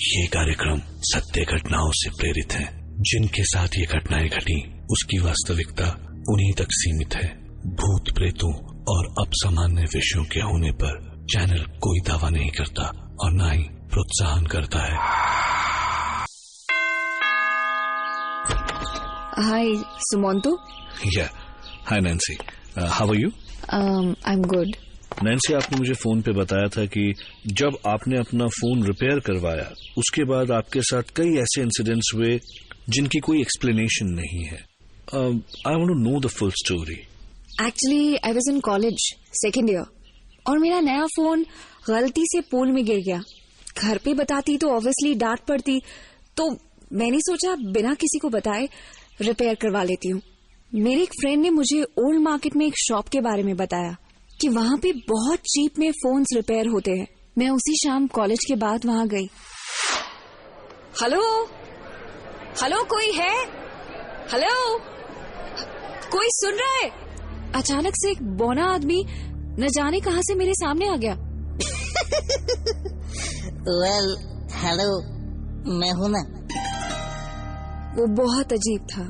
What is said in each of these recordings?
ये कार्यक्रम सत्य घटनाओं से प्रेरित है। जिनके साथ ये घटनाएं घटी उसकी वास्तविकता उन्हीं तक सीमित है। भूत प्रेतों और असामान्य विषयों के होने पर चैनल कोई दावा नहीं करता और न ही प्रोत्साहन करता है। Hi Sumanto. Hi Nancy, how are you? I am good. Nancy, आपने मुझे फोन पे बताया था कि जब आपने अपना फोन रिपेयर करवाया उसके बाद आपके साथ कई ऐसे इंसिडेंट्स हुए जिनकी कोई एक्सप्लेनेशन नहीं है। I want to know the full story. Actually I was in college second year और मेरा नया फोन गलती से पूल में गिर गया। घर पे बताती तो ऑब्वियसली डांट पड़ती, तो मैंने सोचा बिना किसी को बताए रिपेयर करवा लेती हूँ। मेरे एक फ्रेंड ने मुझे ओल्ड मार्केट में एक शॉप के बारे में बताया कि वहाँ पे बहुत चीप में फोन्स रिपेयर होते हैं। मैं उसी शाम कॉलेज के बाद वहाँ गई। हेलो हेलो, कोई है? हेलो, कोई सुन रहा है? अचानक से एक बौना आदमी न जाने कहां से मेरे सामने आ गया। वेल, हेलो, मैं हूं ना। वो बहुत अजीब था।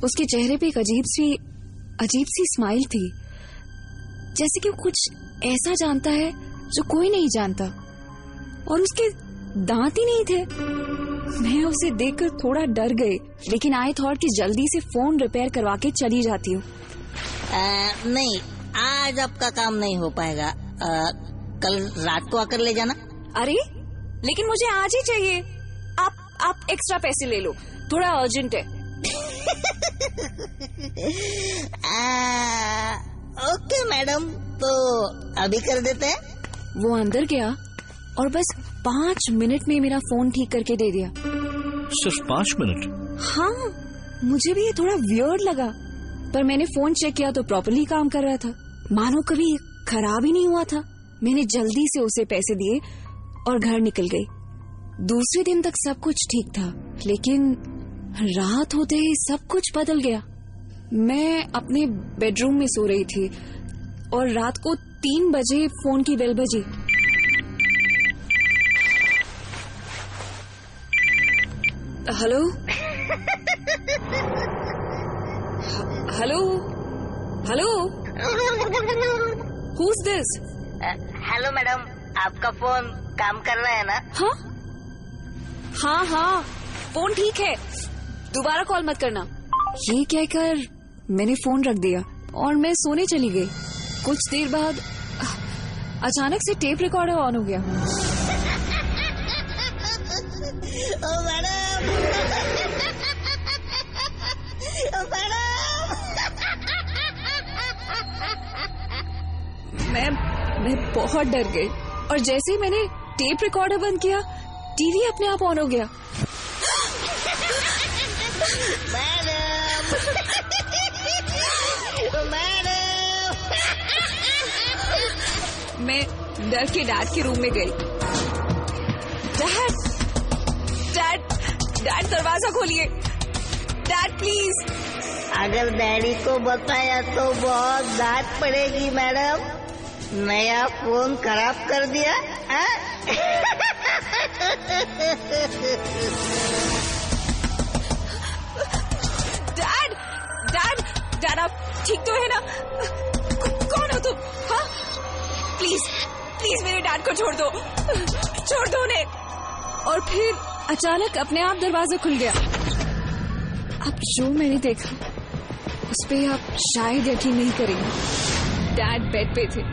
उसके चेहरे पे एक अजीब सी स्माइल थी, जैसे कि वो कुछ ऐसा जानता है जो कोई नहीं जानता, और उसके दांत ही नहीं थे। मैं उसे देखकर थोड़ा डर गई, लेकिन आई थॉट कि जल्दी से फोन रिपेयर करवा के चली जाती हूँ। नहीं, आज आपका काम नहीं हो पाएगा। कल रात को आकर ले जाना। अरे लेकिन मुझे आज ही चाहिए। आप एक्स्ट्रा पैसे ले लो, थोड़ा अर्जेंट है। ओके मैडम, तो अभी कर देते हैं। वो अंदर गया और बस 5 मिनट में मेरा फोन ठीक करके दे दिया। सिर्फ 5 मिनट? हाँ, मुझे भी ये थोड़ा वियर्ड लगा, पर मैंने फोन चेक किया तो प्रॉपर्ली काम कर रहा था, मानो कभी खराब ही नहीं हुआ था। मैंने जल्दी से उसे पैसे दिए और घर निकल गई। दूसरे दिन तक सब कुछ ठीक था, लेकिन रात होते ही सब कुछ बदल गया। मैं अपने बेडरूम में सो रही थी और रात को 3 बजे फोन की बेल बजी। Hello hello hello, Who's this? Hello madam, आपका फोन काम कर रहा है ना? हाँ, फोन ठीक है, दोबारा कॉल मत करना। ये कहकर मैंने फोन रख दिया और मैं सोने चली गई। कुछ देर बाद अचानक से टेप रिकॉर्डर ऑन हो गया। ओ मैडम, ओ मैडम। मैं बहुत डर गई और जैसे ही मैंने टेप रिकॉर्डर बंद किया, टीवी अपने आप ऑन हो गया। मैं डर के डैड के रूम में गई। डैड दरवाजा खोलिए, डैड प्लीज। अगर डैडी को बताया तो बहुत डांट पड़ेगी मैडम। नया फोन खराब कर दिया। डैड आप ठीक तो है ना? कौन हो तुम? हाँ, प्लीज मेरे डैड को छोड़ दो उन्हें। और फिर अचानक अपने आप दरवाजा खुल गया। अब जो मैंने देखा उस पे आप शायद यकीन नहीं करेंगे। डैड बेड पे थे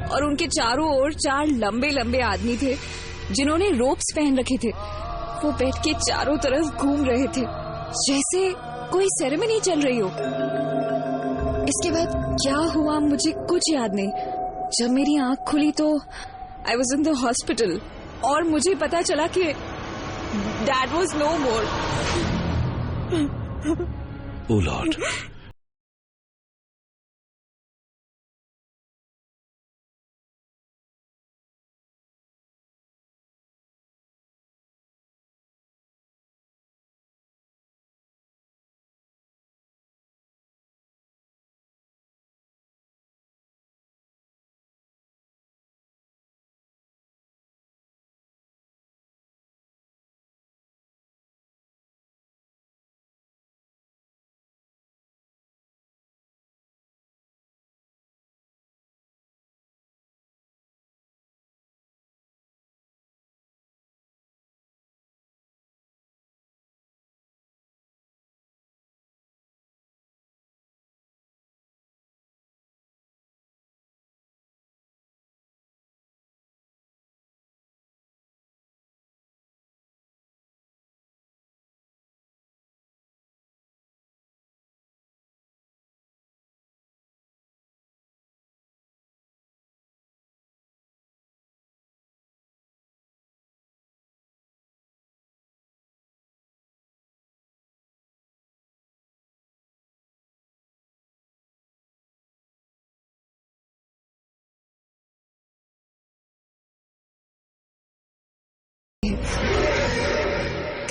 और उनके चारों ओर 4 लंबे आदमी थे जिन्होंने रोप्स पहन रखे थे। वो बेड के चारों तरफ घूम रहे थे जैसे कोई सेरेमनी चल रही हो। इसके बाद क्या हुआ मुझे कुछ याद नहीं। जब मेरी आंख खुली तो I was in the hospital और मुझे पता चला कि dad was no more. Oh lord.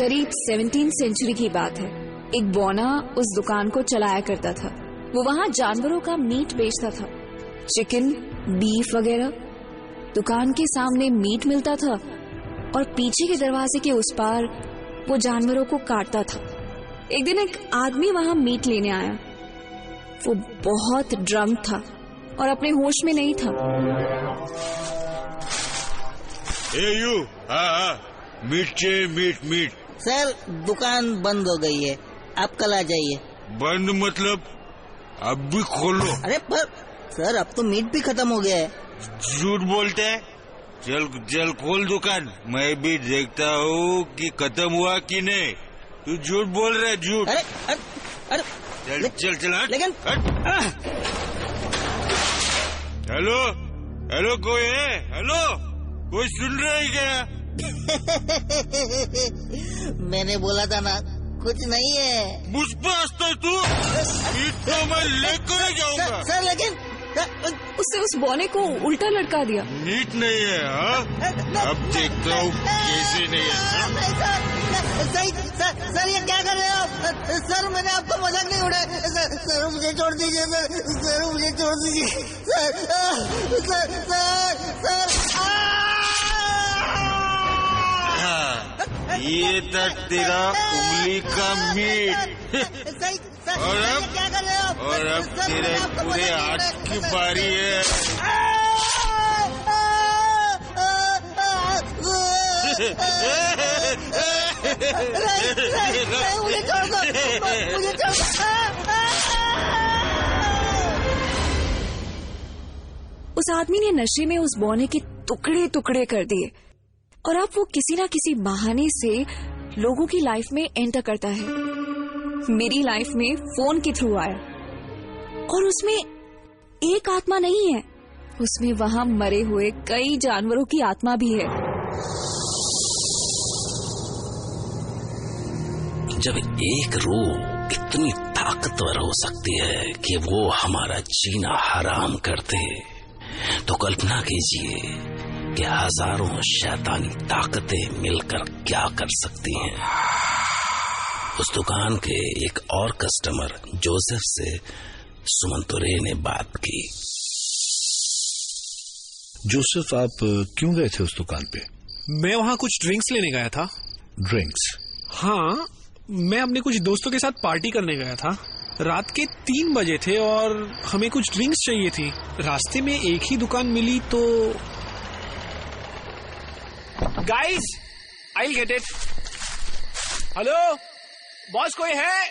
करीब 17th सेंचुरी की बात है। एक बौना उस दुकान को चलाया करता था। वो वहाँ जानवरों का मीट बेचता था, चिकन, बीफ वगैरह। दुकान के सामने मीट मिलता था और पीछे के दरवाजे के उस पार वो जानवरों को काटता था। एक दिन एक आदमी वहाँ मीट लेने आया। वो बहुत ड्रंक था और अपने होश में नहीं था। मीट। सर दुकान बंद हो गई है, आप कल आ जाइए। बंद मतलब अब भी खोलो। अरे पर सर अब तो मीट भी खत्म हो गया है। झूठ बोलते हैं। चल खोल दुकान, मैं भी देखता हूँ कि खत्म हुआ कि नहीं। तू झूठ बोल रहा है, झूठ। अरे चल हट। लेकिन हेलो कोई है? हेलो कोई सुन रहा है क्या? मैंने बोला था ना कुछ नहीं है। मुझ पर हंसता है तू? तो मैं लेकर जाऊंगा। सर लेकिन उससे उस बौने को उल्टा लटका दिया। नीट नहीं है। हाँ अब देखता हूँ कैसे नहीं है। सर ये क्या कर रहे हो आप? सर मैंने आपको मजाक नहीं उड़ाया। सर मुझे छोड़ दीजिए। सर मुझे छोड़ दीजिए। सर ये था तेरा उंगली का मीट। और अब तेरे पूरे हाथ की बारी है। मुझे छोड़ दो। उस आदमी ने नशे में उस बौने के टुकड़े टुकड़े कर दिए और अब वो किसी ना किसी बहाने से लोगों की लाइफ में एंटर करता है। मेरी लाइफ में फोन के थ्रू आया और उसमें एक आत्मा नहीं है, उसमें वहां मरे हुए कई जानवरों की आत्मा भी है। जब एक रूह इतनी ताकतवर हो सकती है कि वो हमारा जीना हराम कर दे, तो कल्पना कीजिए कि हजारों शैतानी ताकतें मिलकर क्या कर सकती हैं। उस दुकान के एक और कस्टमर जोसेफ से सुमन तुरे ने बात की। जोसेफ, आप क्यों गए थे उस दुकान पे? मैं वहाँ कुछ ड्रिंक्स लेने गया था। ड्रिंक्स? हाँ, मैं अपने कुछ दोस्तों के साथ पार्टी करने गया था। रात के 3 बजे थे और हमें कुछ ड्रिंक्स चाहिए थी। रास्ते में एक ही दुकान मिली तो guys, I will get it. Hello boss, कोई है?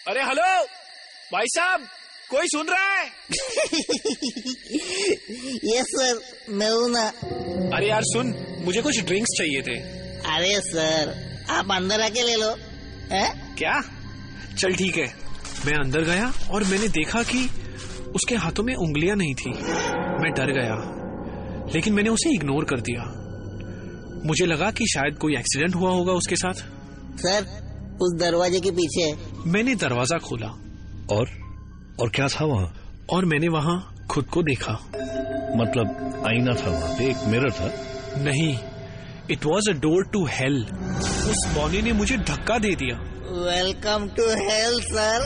अरे हेलो भाई साहब, कोई सुन रहा है? यस सर, मैं हूँ ना। अरे यार सुन, मुझे कुछ ड्रिंक्स चाहिए थे। अरे सर आप अंदर आके ले लो। है? क्या? चल ठीक है। मैं अंदर गया और मैंने देखा कि उसके हाथों में उंगलियां नहीं थी। मैं डर गया, लेकिन मैंने उसे इग्नोर कर दिया। मुझे लगा कि शायद कोई एक्सीडेंट हुआ होगा उसके साथ। सर उस दरवाजे के पीछे। मैंने दरवाजा खोला और क्या था वहाँ? और मैंने वहाँ खुद को देखा। मतलब आईना था वहाँ पे? एक मिरर था? नहीं, it was a door to hell. उस बौने ने मुझे धक्का दे दिया। Welcome to hell sir.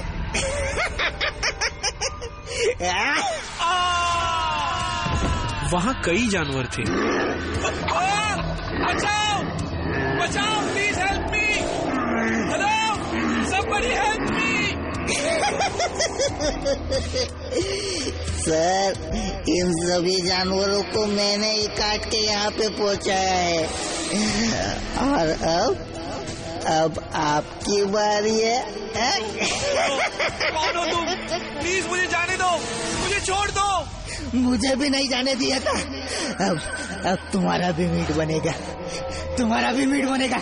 वहाँ कई जानवर थे। बचाओ बचाओ, please help me. Hello somebody help me. Sir इन सभी जानवरों को मैंने ही काट के यहाँ पे पहुँचाया है और अब आपकी बारी है। कौन हो तुम? प्लीज मुझे जाने दो, मुझे छोड़ दो। मुझे भी नहीं जाने दिया था। अब तुम्हारा भी मीट बनेगा, तुम्हारा भी मीट बनेगा।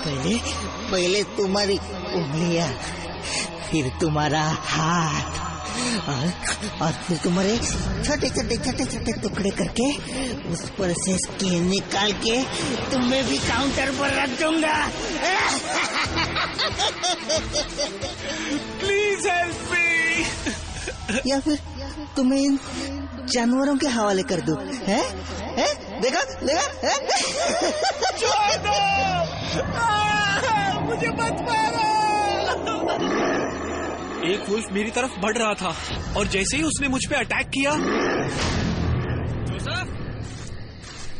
पहले तुम्हारी उंगलियां, फिर तुम्हारा हाथ और फिर तुम्हारे छोटे छोटे छोटे छोटे टुकड़े करके उस पर से स्किन निकाल के तुम्हें भी काउंटर पर रख दूंगा। प्लीज हेल्प मी। या फिर तुम्हें इन जानवरों के हवाले कर दूं? हैं? देखा? छोड़ दो। मुझे मत मारो। एक वुल्फ मेरी तरफ बढ़ रहा था और जैसे ही उसने मुझ पे अटैक किया।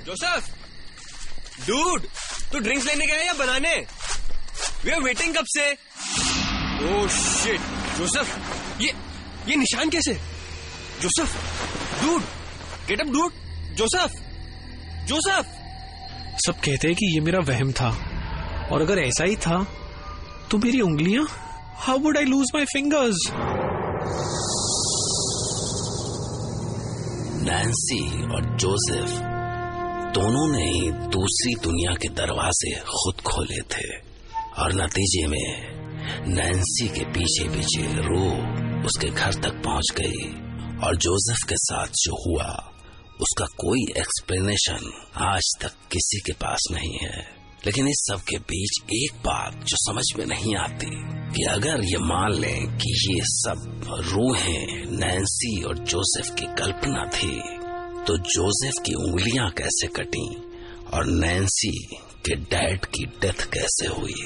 जोसेफ, डूड, तू ड्रिंक्स लेने गया या बनाने? वी आर वेटिंग कब से। ओह शिट, जोसेफ, ये निशान कैसे? Joseph, dude, get up dude, Joseph. सब कहते हैं कि ये मेरा वहम था, और अगर ऐसा ही था तो मेरी उंगलियां, how would I lose my fingers? Nancy और जोसेफ दोनों ने ही दूसरी दुनिया के दरवाजे खुद खोले थे, और नतीजे में नैन्सी के पीछे पीछे रूह उसके घर तक पहुंच गई, और जोसेफ के साथ जो हुआ उसका कोई एक्सप्लेनेशन आज तक किसी के पास नहीं है। लेकिन इस सब के बीच एक बात जो समझ में नहीं आती कि अगर ये मान लें कि ये सब रूहें नैन्सी और जोसेफ की कल्पना थी, तो जोसेफ की उंगलियां कैसे कटी और नैन्सी के डैड की डेथ कैसे हुई?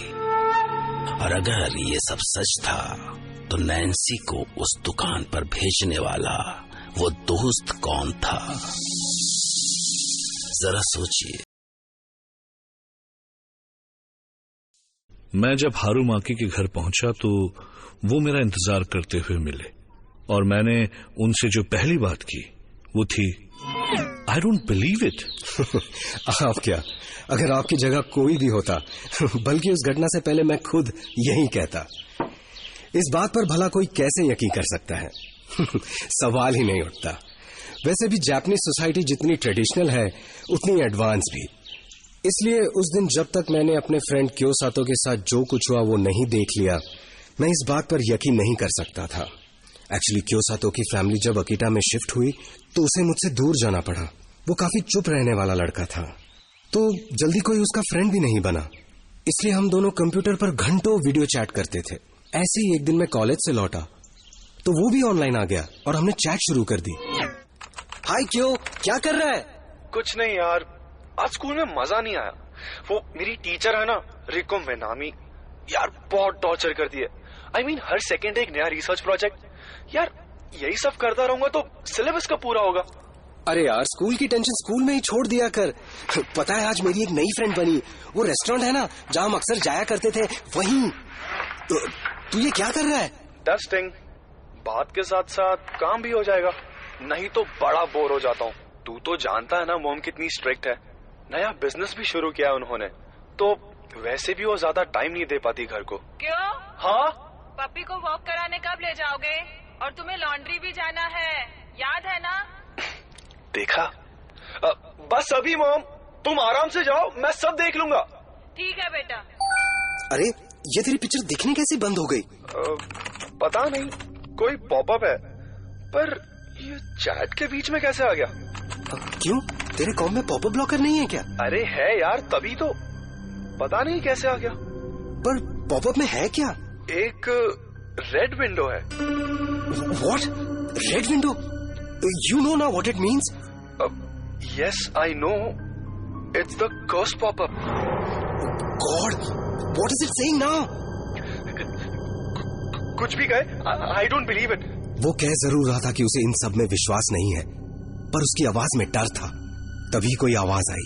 और अगर ये सब सच था तो नैन्सी को उस दुकान पर भेजने वाला वो दोस्त कौन था? जरा सोचिए। मैं जब हारू माकी के घर पहुंचा तो वो मेरा इंतजार करते हुए मिले, और मैंने उनसे जो पहली बात की वो थी, आई डोंट बिलीव इट। आप क्या, अगर आपकी जगह कोई भी होता, बल्कि उस घटना से पहले मैं खुद यही कहता। इस बात पर भला कोई कैसे यकीन कर सकता है? सवाल ही नहीं उठता। वैसे भी जापानीज सोसाइटी जितनी ट्रेडिशनल है उतनी एडवांस भी। इसलिए उस दिन जब तक मैंने अपने फ्रेंड क्योसातो के साथ जो कुछ हुआ वो नहीं देख लिया, मैं इस बात पर यकीन नहीं कर सकता था। एक्चुअली क्योसातो की फैमिली जब अकीटा में शिफ्ट हुई तो उसे मुझसे दूर जाना पड़ा। वो काफी चुप रहने वाला लड़का था, तो जल्दी कोई उसका फ्रेंड भी नहीं बना। इसलिए हम दोनों कंप्यूटर पर घंटों वीडियो चैट करते थे। ऐसे ही एक दिन मैं कॉलेज से लौटा तो वो भी ऑनलाइन आ गया और हमने चैट शुरू कर दी। हाय क्यों, क्या कर रहा है? कुछ नहीं यार, आज स्कूल में मजा नहीं आया। वो मेरी टीचर है ना, रिको मेनामी, यार बहुत टॉर्चर कर दिए। I mean, हर सेकंड एक नया रिसर्च प्रोजेक्ट। यार यही सब करता रहूंगा तो सिलेबस कब पूरा होगा? अरे यार, स्कूल की टेंशन स्कूल में ही छोड़ दिया कर। पता है आज मेरी एक नई फ्रेंड बनी, वो रेस्टोरेंट है ना जहां हम अक्सर जाया करते थे, वहीं। तू ये क्या कर रहा है? डस्टिंग। बात के साथ साथ काम भी हो जाएगा, नहीं तो बड़ा बोर हो जाता हूँ। तू तो जानता है ना मॉम कितनी स्ट्रिक्ट है। नया बिजनेस भी शुरू किया है उन्होंने, तो वैसे भी वो ज्यादा टाइम नहीं दे पाती घर को। क्यों? हाँ, पप्पी को वॉक कराने कब ले जाओगे? और तुम्हें लॉन्ड्री भी जाना है, याद है ना? देखा, बस अभी मॉम, तुम आराम से जाओ, मैं सब देख लूंगा। ठीक है बेटा। अरे ये तेरी पिक्चर दिखनी कैसे बंद हो गई? पता नहीं, कोई पॉपअप है, पर ये चैट के बीच में कैसे आ गया? क्यों, तेरे कॉम में पॉपअप ब्लॉकर नहीं है क्या? अरे है यार, तभी तो पता नहीं कैसे आ गया। पर पॉपअप में है क्या? एक रेड विंडो है। What? Red window? You know ना what it means? Yes I know, it's the curse popup. God, what is it saying now? कुछ भी कहे, आई डोंट बिलीव इट। वो कह जरूर रहा था कि उसे इन सब में विश्वास नहीं है, पर उसकी आवाज में डर था। तभी कोई आवाज आई,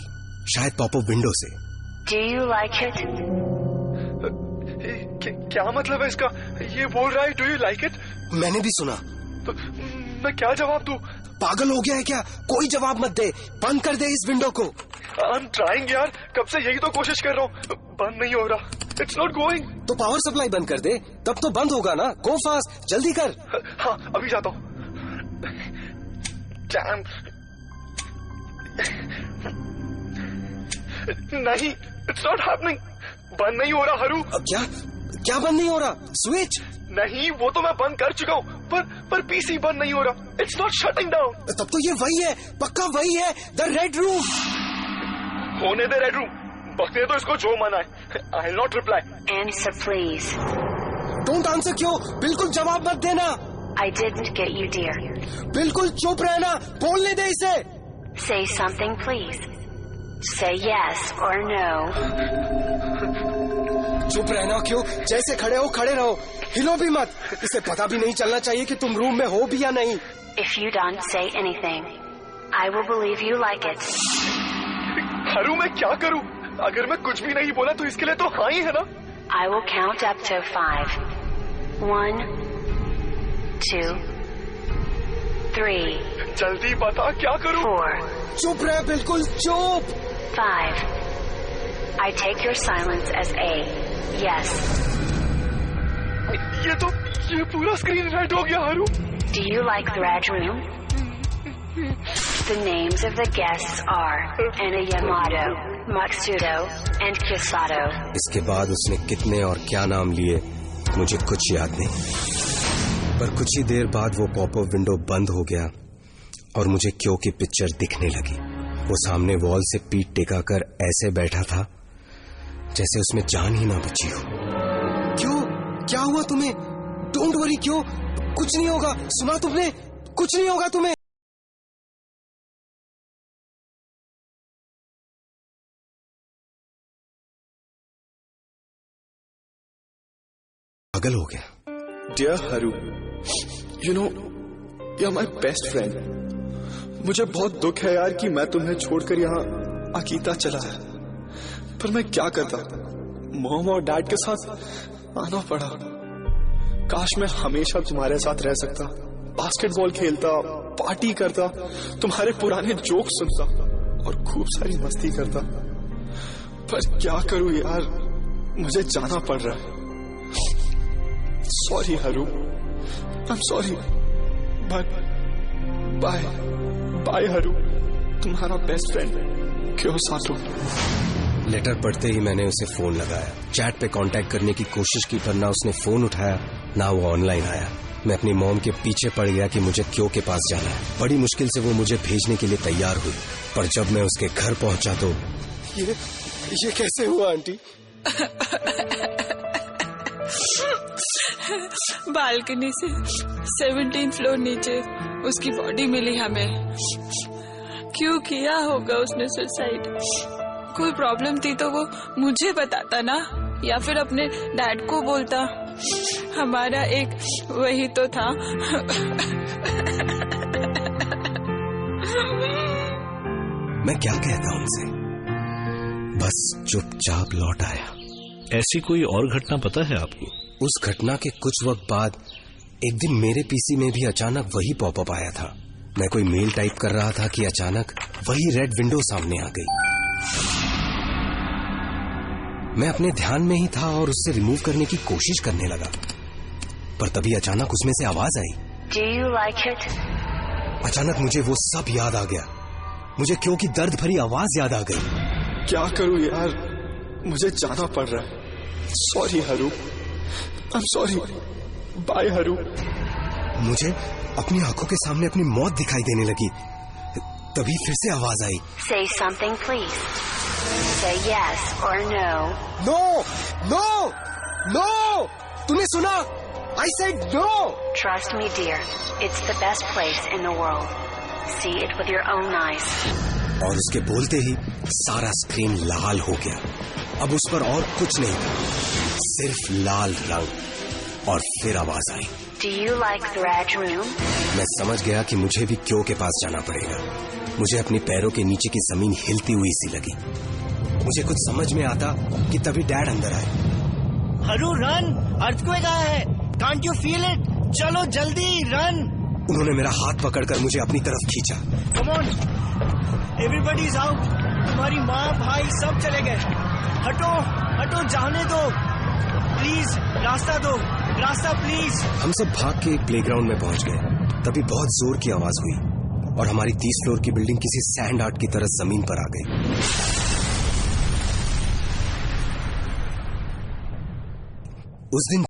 शायद पॉपअप विंडो से। Do you like it? क्या मतलब है इसका? ये बोल रहा है डू यू लाइक इट? मैंने भी सुना। तो मैं क्या जवाब दूं? पागल हो गया है क्या? कोई जवाब मत दे, बंद कर दे इस विंडो को। आई एम ट्राइंग यार, कब से यही तो कोशिश कर रहा हूँ, बंद नहीं हो रहा। It's not going. तो पावर सप्लाई बंद कर दे, तब तो बंद होगा ना। गो फास्ट, जल्दी कर। हाँ अभी जाता हूँ। डैम, नहीं, इट्स नॉट हैपनिंग। बंद नहीं हो रहा हरू। क्या क्या बंद नहीं हो रहा? स्विच? नहीं, वो तो मैं बंद कर चुका हूँ, पर पीसी बंद नहीं हो रहा। It's not shutting down. तब तो ये वही है, पक्का वही है, द रेड रूम। होने दे रेड रूम, बकने तो इसको जो मना है। I will not reply. Answer please. Don't answer क्यों? बिल्कुल जवाब मत देना। I didn't get you, dear. बिल्कुल चुप रहना, बोलने दे इसे। Say something please. Say yes or no. चुप रहना क्यों? जैसे खड़े हो खड़े रहो, हिलो भी मत। इसे पता भी नहीं चलना चाहिए कि तुम रूम में हो भी या नहीं। If you don't say anything, I will believe you like it. हरू मैं क्या करूं? अगर मैं कुछ भी नहीं बोला तो इसके लिए तो हाँ ही है ना? I will count up to 5. 1, 2, 3. जल्दी बता क्या करूं? 4. चुप रह, बिल्कुल चुप। 5. I take your silence as a yes. ये पूरा स्क्रीन रेड हो गया हरू। Do you like the Raj room? The names of the guests are Anna Yamato, Matsudo, and Kisato. इसके बाद उसने कितने और क्या नाम लिए मुझे कुछ याद नहीं, पर कुछ ही देर बाद वो पॉपअप विंडो बंद हो गया और मुझे क्यों की पिक्चर दिखने लगी। वो सामने वॉल से पीठ टिकाकर ऐसे बैठा था जैसे उसमें जान ही ना बची हो। क्यों? क्या हुआ तुम्हें? डोंट वरी, क्यों? कुछ नहीं होगा। सुना तुमने? कुछ नहीं होगा तुम्हें। पागल हो गया। Dear Haru, you know you are my best friend. मुझे बहुत दुख है यार कि मैं तुम्हें छोड़कर यहाँ अकीता चला है, पर मैं क्या करता, मॉम और डैड के साथ आना पड़ा। काश मैं हमेशा तुम्हारे साथ रह सकता, बास्केटबॉल खेलता, पार्टी करता, तुम्हारे पुराने जोक सुनता और खूब सारी मस्ती करता, पर क्या करूं यार, मुझे जाना पड़ रहा है। Sorry Haru, I am sorry, but bye bye Haru, तुम्हारा बेस्ट फ्रेंड क्योसातो। लेटर पढ़ते ही मैंने उसे फोन लगाया, चैट पे कांटेक्ट करने की कोशिश की, पर ना उसने फोन उठाया ना वो ऑनलाइन आया। मैं अपनी मॉम के पीछे पड़ गया कि मुझे क्यों के पास जाना है। बड़ी मुश्किल से वो मुझे भेजने के लिए तैयार हुई, पर जब मैं उसके घर पहुंचा तो ये कैसे हुआ आंटी? बालकनी से 17th फ्लोर नीचे उसकी बॉडी मिली हमें। क्यों किया होगा उसने सुसाइड? कोई प्रॉब्लम थी तो वो मुझे बताता ना, या फिर अपने डैड को बोलता। हमारा एक वही तो था। मैं क्या कहता उनसे, बस चुपचाप लौट आया। ऐसी कोई और घटना पता है आपको? उस घटना के कुछ वक्त बाद एक दिन मेरे पीसी में भी अचानक वही पॉपअप आया था। मैं कोई मेल टाइप कर रहा था कि अचानक वही रेड विंडो सामने आ गई। मैं अपने ध्यान में ही था और उससे रिमूव करने की कोशिश करने लगा, पर तभी अचानक उसमें से आवाज आई। Do you like it? अचानक मुझे वो सब याद आ गया। मुझे क्यों की दर्द भरी आवाज याद आ गई। क्या करूं यार, मुझे जाना पड़ रहा है। Sorry Haru, I am sorry, bye हरू। मुझे अपनी आंखों के सामने अपनी मौत दिखाई देने लगी। तभी फिर से आवाज आई। Say something, please. Say yes or no. No no no, तूने सुना? I said no. Trust me, dear. It's the best place in the world. See it with your own eyes. और उसके बोलते ही सारा स्क्रीन लाल हो गया। अब उस पर और कुछ नहीं था, सिर्फ लाल रंग। और फिर आवाज आई। Do you like the Raj room? मैं समझ गया कि मुझे भी क्यों के पास जाना पड़ेगा। मुझे अपनी पैरों के नीचे की जमीन हिलती हुई सी लगी। मुझे कुछ समझ में आता कि तभी डैड अंदर आए। हरू रन, अर्थक्वेक आया है, कांट यू फील इट? चलो जल्दी रन। उन्होंने मेरा हाथ पकड़कर मुझे अपनी तरफ खींचा। Come on, everybody is out. तुम्हारी माँ भाई सब चले गए। हटो हटो, जाने दो प्लीज, रास्ता दो, रास्ता प्लीज। हम सब भाग के एक प्लेग्राउंड में पहुंच गए। तभी बहुत जोर की आवाज हुई और हमारी 30 फ्लोर की बिल्डिंग किसी सैंड आर्ट की तरह जमीन पर आ गई। उस दिन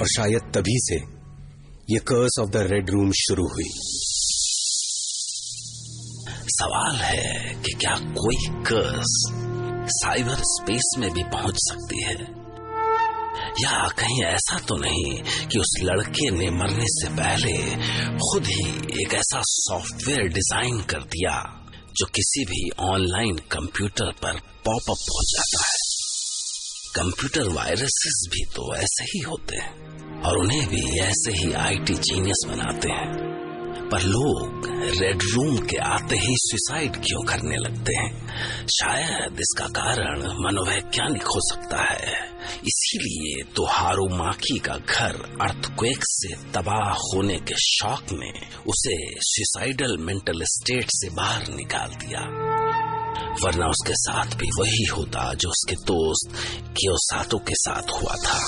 और शायद तभी से ये curse of the red room शुरू हुई। सवाल है कि क्या कोई कर्स साइबर स्पेस में भी पहुंच सकती है, या कहीं ऐसा तो नहीं कि उस लड़के ने मरने से पहले खुद ही एक ऐसा सॉफ्टवेयर डिजाइन कर दिया जो किसी भी ऑनलाइन कंप्यूटर पर पॉपअप हो जाता है। कंप्यूटर वायरसेस भी तो ऐसे ही होते हैं और उन्हें भी ऐसे ही आईटी जीनियस बनाते हैं, पर लोग रेड रूम के आते ही सुसाइड क्यों करने लगते हैं? शायद इसका कारण मनोवैज्ञानिक हो सकता है। इसीलिए तो हारूमाकी का घर अर्थक्वेक से तबाह होने के शॉक ने उसे सुसाइडल मेंटल स्टेट से बाहर निकाल दिया, वरना उसके साथ भी वही होता जो उसके दोस्त कियोसातो के साथ हुआ था।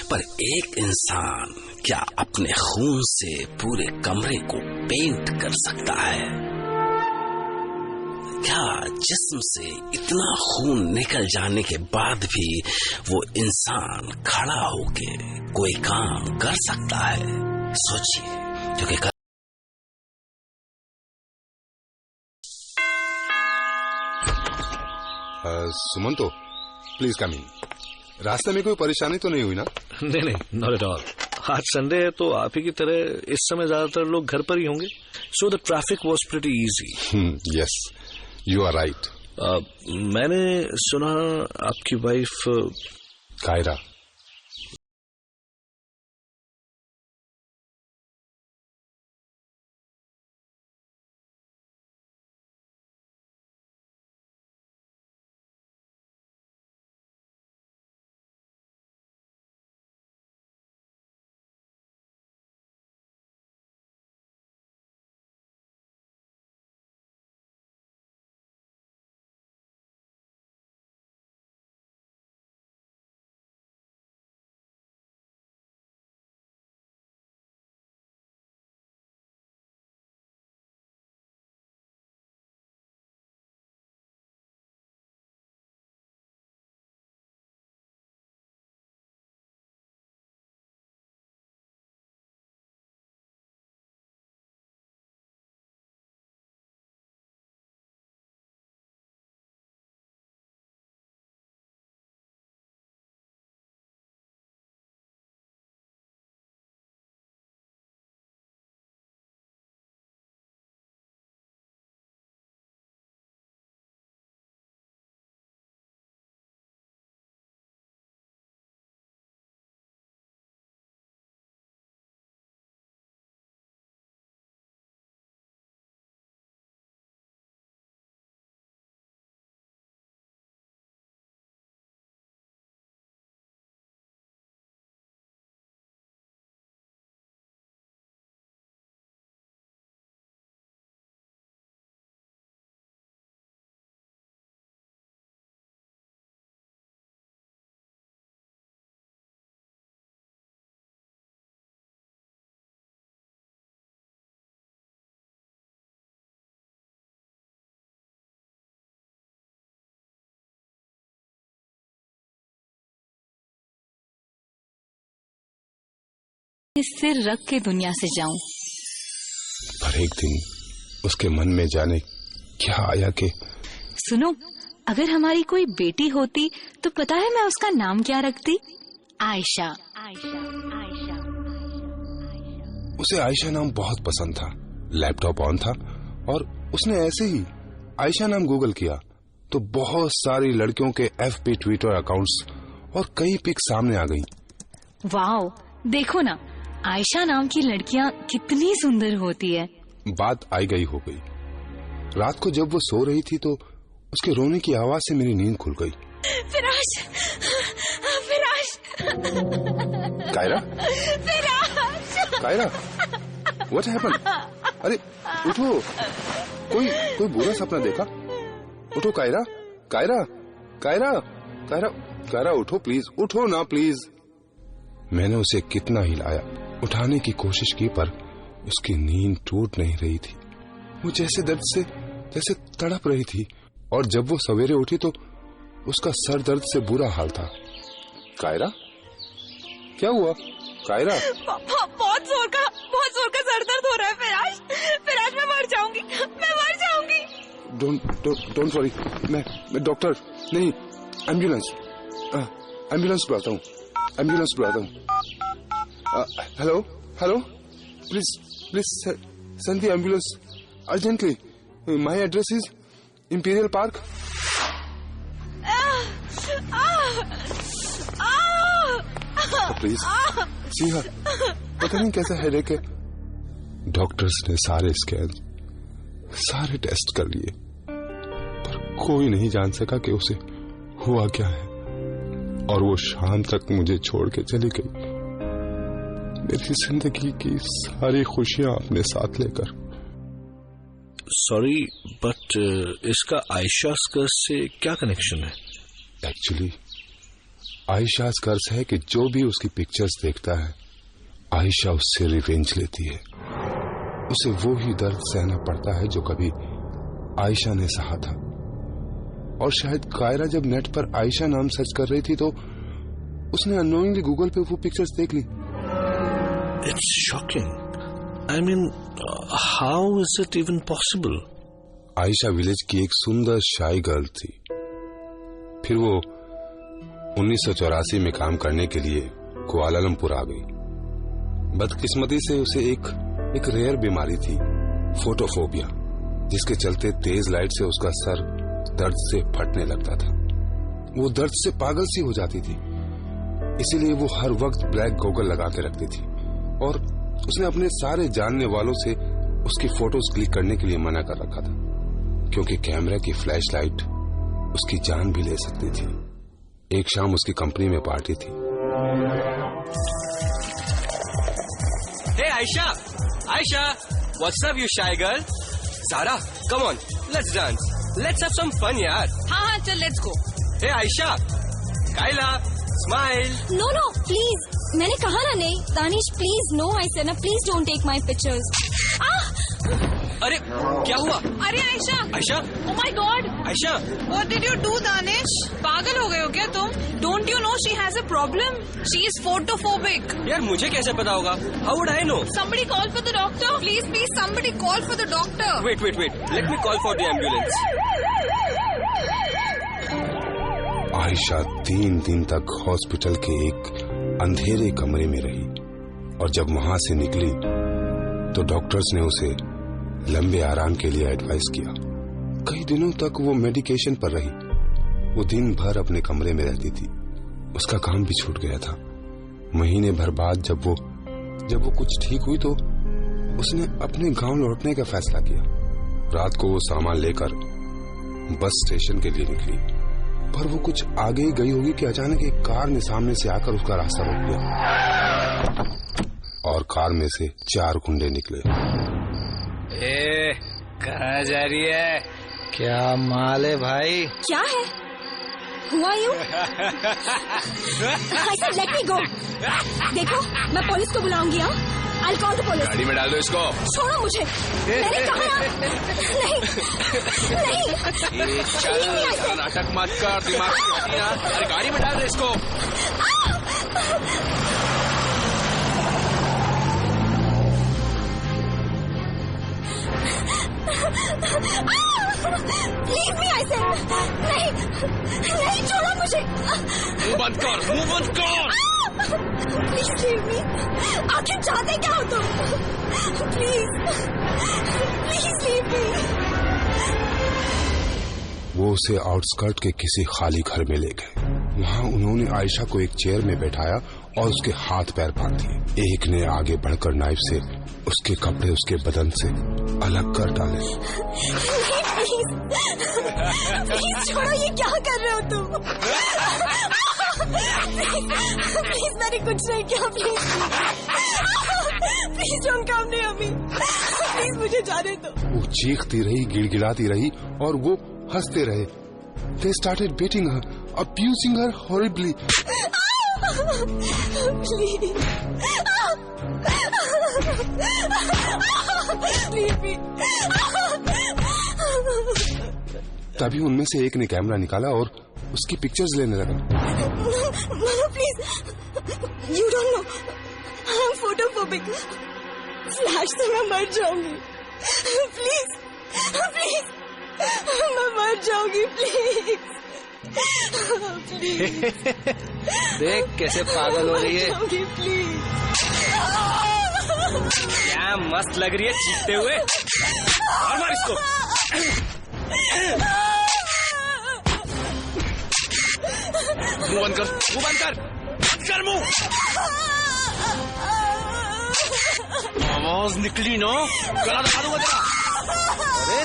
पर एक इंसान क्या अपने खून से पूरे कमरे को पेंट कर सकता है? क्या जिस्म से इतना खून निकल जाने के बाद भी वो इंसान खड़ा होके कोई काम कर सकता है? सोचिए, क्योंकि सुमंतो, प्लीज कम इन। रास्ते में कोई परेशानी तो नहीं हुई ना? नहीं, नॉट एट ऑल। आज संडे है तो आप ही की तरह इस समय ज्यादातर लोग घर पर ही होंगे, so the traffic was pretty easy. Yes, you are right. मैंने सुना आपकी वाइफ कायरा। सिर रख के दुनिया से जाऊं, पर एक दिन उसके मन में जाने क्या आया कि सुनो, अगर हमारी कोई बेटी होती तो पता है मैं उसका नाम क्या रखती? आयशा। उसे आयशा नाम बहुत पसंद था। लैपटॉप ऑन था और उसने ऐसे ही आयशा नाम गूगल किया तो बहुत सारी लड़कियों के एफबी ट्विटर अकाउंट्स और कई पिक सामने आ गई। वाओ, देखो ना, आयशा नाम की लड़कियां कितनी सुंदर होती है। बात आई गई हो गई। रात को जब वो सो रही थी तो उसके रोने की आवाज से मेरी नींद खुल गई। फिराश, फिराश, कायरा, फिराश, कायरा, व्हाट हैपेंड? अरे उठो, कोई बुरा सपना देखा? उठो कायरा, कायरा, कायरा, कायरा, कायरा उठो प्लीज, उठो ना प्लीज। मैंने उसे कितना हिलाया, उठाने की कोशिश की, पर उसकी नींद टूट नहीं रही थी। वो जैसे दर्द से जैसे तड़प रही थी और जब वो सवेरे उठी तो उसका सर दर्द से बुरा हाल था। कायरा, क्या हुआ कायरा? बहुत जोर का सर दर्द हो रहा है फिराज मैं मर जाऊंगी। डोंट वरी, मैं डॉक्टर नहीं, एम्बुलेंस बुलाता हूँ। Hello please send the ambulance urgently. My address is Imperial Park. Please see her, पता नहीं कैसा हेडेक है। डॉक्टर्स ने सारे स्कैन सारे टेस्ट कर लिए पर कोई नहीं जान सका कि उसे हुआ क्या है, और वो शाम तक मुझे छोड़ के चली गई, मेरी जिंदगी की सारी खुशियां अपने साथ लेकर। सॉरी बट इसका आयशा कर्ज से क्या कनेक्शन है? एक्चुअली आयशा कर्ज है कि जो भी उसकी पिक्चर्स देखता है आयशा उससे रिवेंज लेती है। उसे वो ही दर्द सहना पड़ता है जो कभी आयशा ने सहा था। और शायद कायरा जब नेट पर आयशा नाम सर्च कर रही थी तो उसने अननोइंगली गूगल पे वो पिक्चर्स देख ली। It's shocking. I mean how is it even possible? Ayesha village की एक सुंदर शाई गर्ल थी। फिर वो 1984 में काम करने के लिए कुआलालंपुर आ गई। बदकिस्मती से उसे एक रेयर बीमारी थी, फोटोफोबिया, जिसके चलते तेज लाइट से उसका सर दर्द से फटने लगता था। वो दर्द से पागल सी हो जाती थी, इसीलिए वो हर वक्त ब्लैक गॉगल लगा के रखती थी। और उसने अपने सारे जानने वालों से उसकी फोटोज क्लिक करने के लिए मना कर रखा था, क्योंकि कैमरा की फ्लैश लाइट उसकी जान भी ले सकती थी। एक शाम उसकी कंपनी में पार्टी थी। Hey Aisha, what's up you shy girl? Zara, come on, let's dance. Let's have some fun यार। हाँ चल let's go। Hey Aisha, Kayla, smile। No please, मैंने कहा ना नहीं। Danish please no, I said ना please don't take my pictures. अरे क्या हुआ? अरे Ayesha, oh my God, Ayesha, what did you do Danish? पागल हो गए हो क्या तुम? Don't you know she has a problem? She is photophobic. यार मुझे कैसे पता होगा? How would I know? Somebody call for the doctor. Please somebody call for the doctor. Wait, let me call for the ambulance। Ayesha 3 दिन तक hospital के एक अंधेरे कमरे में रही, और जब वहां से निकली तो डॉक्टर्स ने उसे लंबे आराम के लिए एडवाइस किया। कई दिनों तक वो मेडिकेशन पर रही। वो दिन भर अपने कमरे में रहती थी। उसका काम भी छूट गया था। महीने भर बाद जब वो कुछ ठीक हुई तो उसने अपने गांव लौटने का फैसला किया। रात को वो सामान लेकर बस स्टेशन के लिए निकली, पर वो कुछ आगे ही गई होगी कि अचानक एक कार ने सामने से आकर उसका रास्ता रोक दिया, और कार में से 4 गुंडे निकले। कहाँ जा रही है? क्या माल है भाई? क्या है? Who are you? I said let me go. देखो मैं पुलिस को बुलाऊंगी। हाँ, I'll call the police. गाड़ी में डाल दो इसको। छोड़ो मुझे। मैंने कहा ना। नहीं। चल नाटक मत कर, दिमाग की हड्डियां। अरे गाड़ी में डाल दो इसको। Leave me, I said. नहीं छोड़ो मुझे। मुंह बंद कर। Please leave me. आखिर चाहते क्या हो तुम? Please leave me. वो उसे आउटस्कर्ट के किसी खाली घर में ले गए। वहाँ उन्होंने आयशा को एक चेयर में बैठाया और उसके हाथ पैर बांध दिए। एक ने आगे बढ़कर नाइफ से उसके कपड़े उसके बदन से अलग कर डाले। प्लीज छोड़ो, ये क्या कर रहे हो तुम? प्लीज मैंने कुछ नहीं किया। Please don't come near me. Please मुझे जाने दो। वो चीखती रही, गिड़गिड़ाती रही, और वो हंसते रहे। They started beating her, abusing her horribly. तभी उनमें से एक ने कैमरा निकाला और उसकी पिक्चर्स लेने लगा। Please, you don't क्लोरोफोबिक। फ्लैश से मैं मर जाऊंगी। प्लीज प्लीज, मैं मर जाऊंगी प्लीज। देख कैसे पागल हो रही है। प्लीज। क्या मस्त लग रही है चीखते हुए। मार इसको। मुंह बंद कर, मुंह बंद कर, बंद कर मुंह। आवाज निकली ना गला दबा दूंगा तेरा। अरे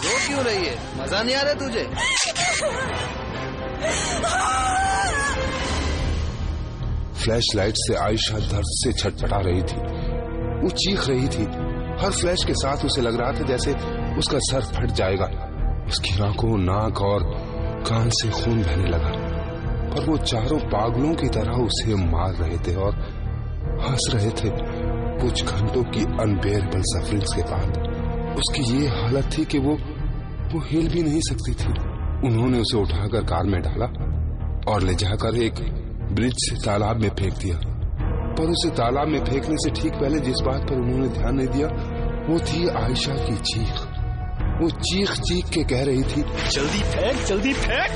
रो क्यों रही है? मजा नहीं आ रहा तुझे? फ्लैश लाइट से आयशा दर्द से छटपटा रही थी। वो चीख रही थी। हर फ्लैश के साथ उसे लग रहा था जैसे उसका सर फट जाएगा। उसकी आंखों, नाक और कान से खून बहने लगा। पर वो चारों पागलों की तरह उसे मार रहे थे और हंस रहे थे। कुछ घंटों की अनबेरेबल सफरिंग्स के बाद उसकी ये हालत थी कि वो हिल भी नहीं सकती थी। उन्होंने उसे उठाकर कार में डाला और ले जाकर एक ब्रिज से तालाब में फेंक दिया। पर उसे तालाब में फेंकने से ठीक पहले जिस बात पर उन्होंने ध्यान नहीं दिया वो थी आयशा की चीख। वो चीख चीख के कह रही थी, जल्दी फेंक, जल्दी फेंक।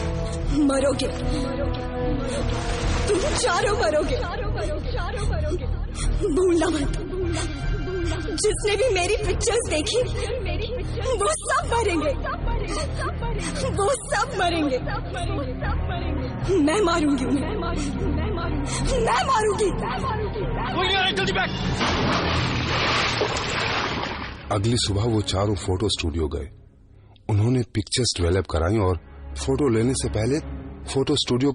मरोगे, तुम चारों मरोगे। भूलना मत, जिसने भी मेरी पिक्चर्स देखी वो सब मरेंगे। वो सब मरेंगे। मैं मारूंगी उन्हें। मैं मारूंगी। जल्दी बैठ। अगली सुबह वो चारों फोटो स्टूडियो गए। उन्होंने पिक्चर्स डेवलप कराई और फोटो लेने से पहले फोटो स्टूडियो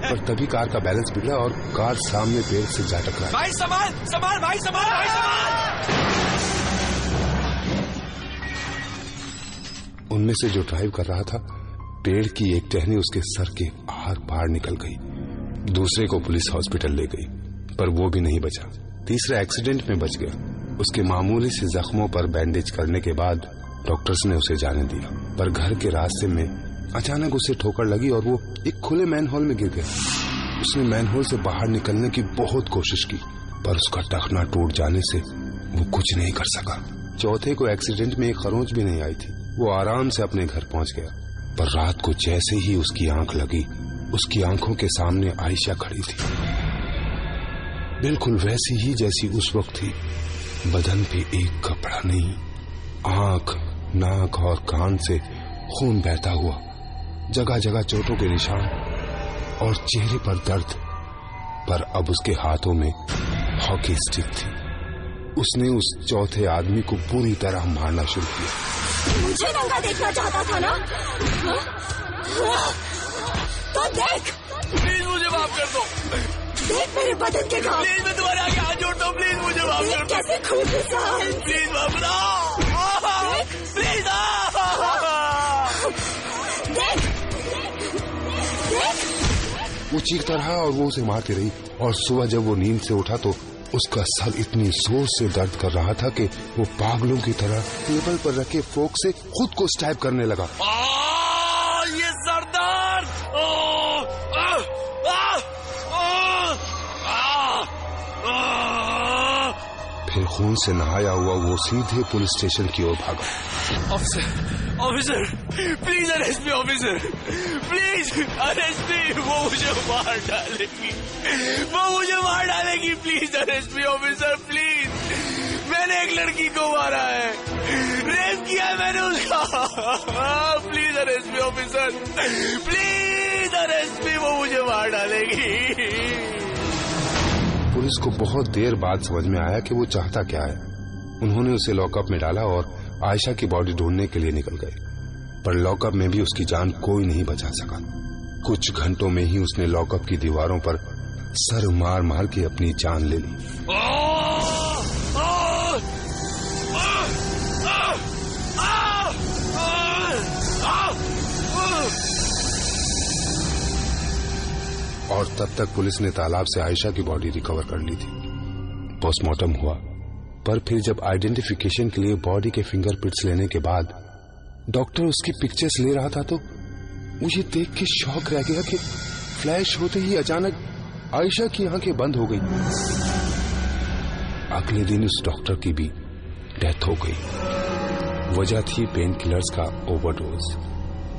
पर तभी कार का बैलेंस बिगड़ा और कार सामने पेड़ से जा टकराई। भाई संभाल, संभाल भाई, संभाल भाई, संभाल। उनमें से जो ड्राइव कर रहा था, पेड़ की एक टहनी उसके सर के आर पार निकल गई। दूसरे को पुलिस हॉस्पिटल ले गई पर वो भी नहीं बचा। तीसरा एक्सीडेंट में बच गया। उसके मामूली से जख्मों पर बैंडेज करने के बाद डॉक्टर्स ने उसे जाने दिया। पर घर के रास्ते में अचानक उसे ठोकर लगी और वो एक खुले मैनहोल में गिर गया। उसने मैनहोल से बाहर निकलने की बहुत कोशिश की पर उसका ढकना टूट जाने से वो कुछ नहीं कर सका। चौथे को एक्सीडेंट में एक खरोंच भी नहीं आई थी। वो आराम से अपने घर पहुंच गया। पर रात को जैसे ही उसकी आंख लगी, उसकी आंखों के सामने आयशा खड़ी थी, बिल्कुल वैसी ही जैसी उस वक्त थी। बदन पे एक कपड़ा नहीं, आंख, नाक और कान से खून बहता हुआ, जगह जगह चोटों के निशान और चेहरे पर दर्द। पर अब उसके हाथों में हॉकी स्टिक थी। उसने उस चौथे आदमी को पूरी तरह मारना शुरू किया। मुझे नंगा देखना चाहता था ना? तो देख, प्लीज मुझे माफ कर दो। देख मेरे बदन के घाव। प्लीज मैं तुम्हारे आगे हाथ जोड़ता हूँ, प्लीज मुझे माफ कर दो। कैसे खून बहा है। प्लीज माफ करो, प्लीज। देख, देख। वो चीखता रहा और वो उसे मारती रही। और सुबह जब वो नींद से उठा तो उसका सर इतनी जोर से दर्द कर रहा था कि वो पागलों की तरह टेबल पर रखे फोक से खुद को स्टैब करने लगा। ये सर दर्द। फिर खून से नहाया हुआ वो सीधे पुलिस स्टेशन की ओर भागा। Officer, officer, please arrest me. Officer, please arrest me. वो मुझे मार डालेगी, वो मुझे मार डालेगी। Please arrest me officer, please. मैंने एक लड़की को मारा है, रेप किया है मैंने उसका। Please arrest me officer, please arrest me. वो मुझे मार डालेगी। पुलिस को बहुत देर बाद समझ में आया कि वो चाहता क्या है। उन्होंने उसे लॉकअप में डाला और आयशा की बॉडी ढूंढने के लिए निकल गए। पर लॉकअप में भी उसकी जान कोई नहीं बचा सका। कुछ घंटों में ही उसने लॉकअप की दीवारों पर सर मार मार के अपनी जान ले ली। और तब तक पुलिस ने तालाब से आयशा की बॉडी रिकवर कर ली थी। पोस्टमार्टम हुआ, पर फिर जब आइडेंटिफिकेशन के लिए बॉडी के फिंगरप्रिंट्स लेने के बाद डॉक्टर उसकी पिक्चर्स ले रहा था तो मुझे देख के शॉक रह गया कि फ्लैश होते ही अचानक आयशा की आंखें बंद हो गई। अगले दिन उस डॉक्टर की भी डेथ हो गई। वजह थी पेन किलर्स का ओवरडोज।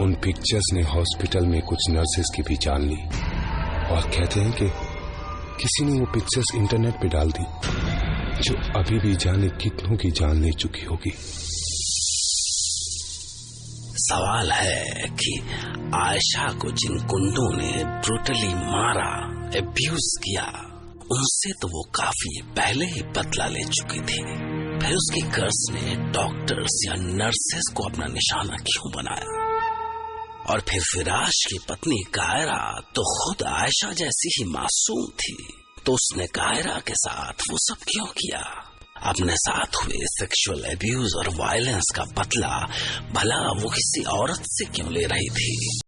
उन पिक्चर्स ने हॉस्पिटल में कुछ नर्सेस की भी जान ली और कहते हैं कि किसी ने वो पिक्चर्स इंटरनेट पे डाल दी, जो अभी भी जाने कितनों की जान ले चुकी होगी। सवाल है कि आयशा को जिन गुंडों ने ब्रूटली मारा, एब्यूज किया, उनसे तो वो काफी पहले ही बदला ले चुकी थी। फिर उसके कर्स ने डॉक्टर्स या नर्सेस को अपना निशाना क्यों बनाया? और फिर फिराज की पत्नी कायरा तो खुद आयशा जैसी ही मासूम थी, तो उसने कायरा के साथ वो सब क्यों किया? अपने साथ हुए सेक्सुअल एब्यूज और वायलेंस का बदला भला वो किसी औरत से क्यों ले रही थी?